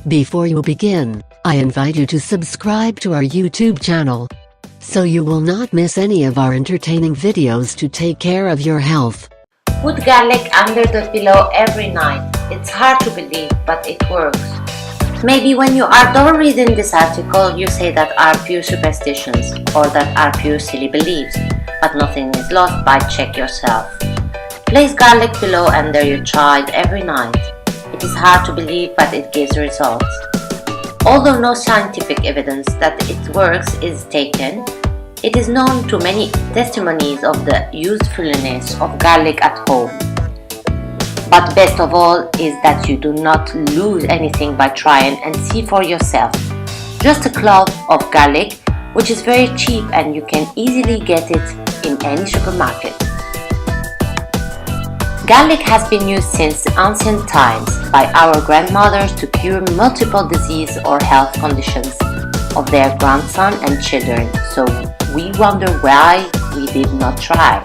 Before you begin, I invite you to subscribe to our YouTube channel, so you will not miss any of our entertaining videos to take care of your health. Put garlic under the pillow every night. It's hard to believe, but it works. Maybe when you are done reading this article, you say that are pure superstitions or that are pure silly beliefs, but nothing is lost by check yourself. Place garlic pillow under your child every night. It is hard to believe, but it gives results. Although no scientific evidence that it works is taken, it is known to many testimonies of the usefulness of garlic at home. But best of all is that you do not lose anything by trying and see for yourself. Just a clove of garlic, which is very cheap and you can easily get it in any supermarket. Garlic has been used since ancient times by our grandmothers to cure multiple disease or health conditions of their grandson and children, so we wonder why we did not try.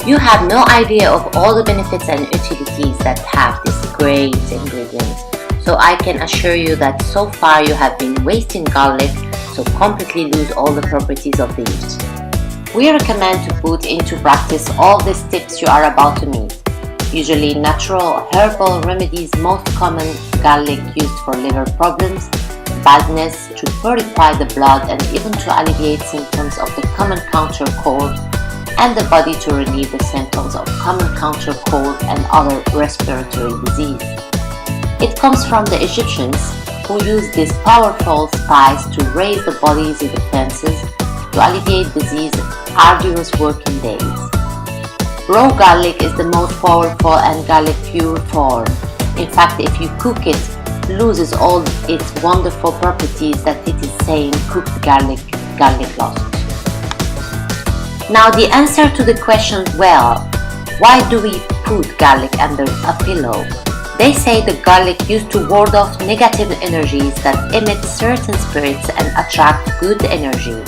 You have no idea of all the benefits and utilities that have this great ingredient, so I can assure you that so far you have been wasting garlic, so completely lose all the properties of these. We recommend to put into practice all these tips you are about to meet. Usually natural herbal remedies, most common garlic used for liver problems, badness, to purify the blood and even to alleviate symptoms of the common counter cold, and the body to relieve the symptoms of common counter cold and other respiratory disease. It comes from the Egyptians, who used this powerful spice to raise the body's defenses to alleviate disease arduous working days. Raw garlic is the most powerful and garlic pure form. In fact, if you cook it, loses all its wonderful properties that it is saying cooked garlic lost. Now the answer to the question, well, why do we put garlic under a pillow? They say the garlic used to ward off negative energies that emit certain spirits and attract good energy.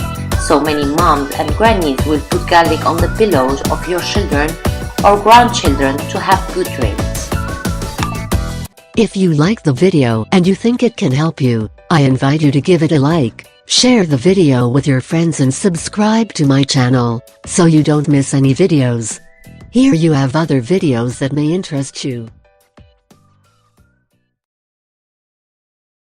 So many moms and grannies will put garlic on the pillows of your children or grandchildren to have good dreams. If you like the video and you think it can help you, I invite you to give it a like, share the video with your friends and subscribe to my channel, so you don't miss any videos. Here you have other videos that may interest you.